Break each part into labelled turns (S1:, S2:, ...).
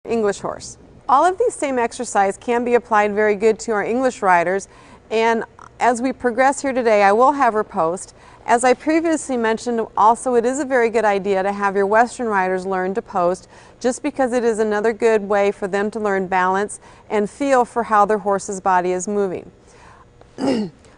S1: English horse. All of these same exercises can be applied very good to our English riders, and as we progress here today, I will have her post. As I previously mentioned, also it is a very good idea to have your Western riders learn to post, just because it is another good way for them to learn balance and feel for how their horse's body is moving.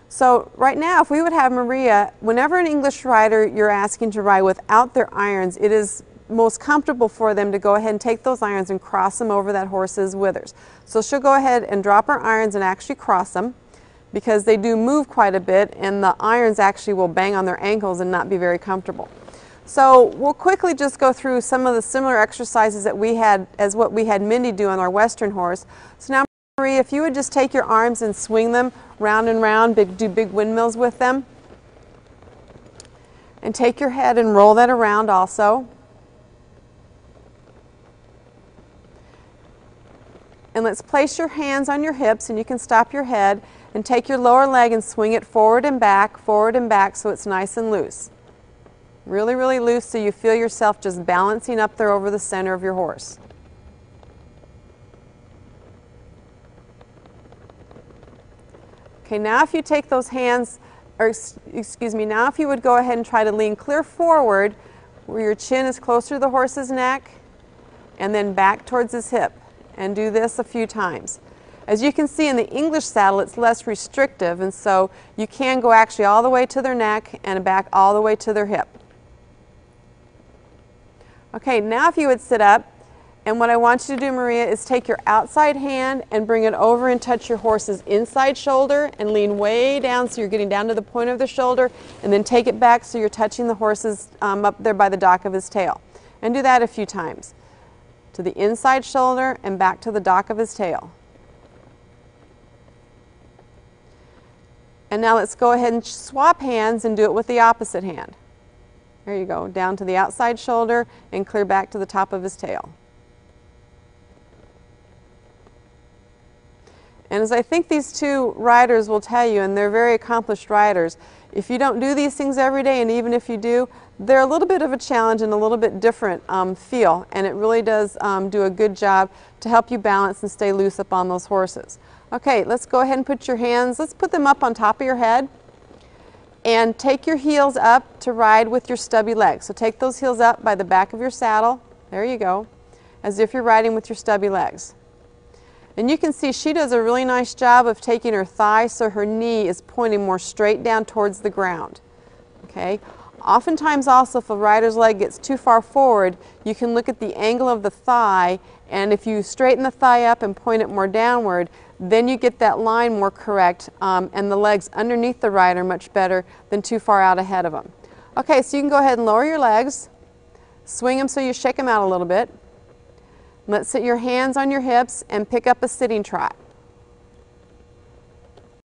S1: So right now, if we would have Maria, whenever an English rider you're asking to ride without their irons, it is most comfortable for them to go ahead and take those irons and cross them over that horse's withers. So she'll go ahead and drop her irons and actually cross them, because they do move quite a bit and the irons actually will bang on their ankles and not be very comfortable. So we'll quickly just go through some of the similar exercises that we had as what we had Mindy do on our Western horse. So now, Maria, if you would just take your arms and swing them round and round, do big windmills with them. And take your head and roll that around also. And let's place your hands on your hips, and you can stop your head and take your lower leg and swing it forward and back so it's nice and loose. Really, really loose, so you feel yourself just balancing up there over the center of your horse. Okay, now if you take those hands, or excuse me, now if you would go ahead and try to lean clear forward where your chin is closer to the horse's neck, and then back towards his hip, and do this a few times. As you can see in the English saddle, it's less restrictive, and so you can go actually all the way to their neck and back all the way to their hip. Okay, now if you would sit up, and what I want you to do, Maria, is take your outside hand and bring it over and touch your horse's inside shoulder and lean way down so you're getting down to the point of the shoulder, and then take it back so you're touching the horse's up there by the dock of his tail. And do that a few times. To the inside shoulder and back to the dock of his tail. And now let's go ahead and swap hands and do it with the opposite hand. There you go, down to the outside shoulder and clear back to the top of his tail. And as I think these two riders will tell you, and they're very accomplished riders, if you don't do these things every day, and even if you do, they're a little bit of a challenge and a little bit different feel, and it really does do a good job to help you balance and stay loose up on those horses. Okay, let's go ahead and put your hands, let's put them up on top of your head, and take your heels up to ride with your stubby legs. So take those heels up by the back of your saddle, there you go, as if you're riding with your stubby legs. And you can see she does a really nice job of taking her thigh so her knee is pointing more straight down towards the ground. Okay. Oftentimes also, if a rider's leg gets too far forward, you can look at the angle of the thigh, and if you straighten the thigh up and point it more downward, then you get that line more correct, and the legs underneath the rider much better than too far out ahead of them. Okay, so you can go ahead and lower your legs, swing them so you shake them out a little bit. Let's sit your hands on your hips and pick up a sitting trot.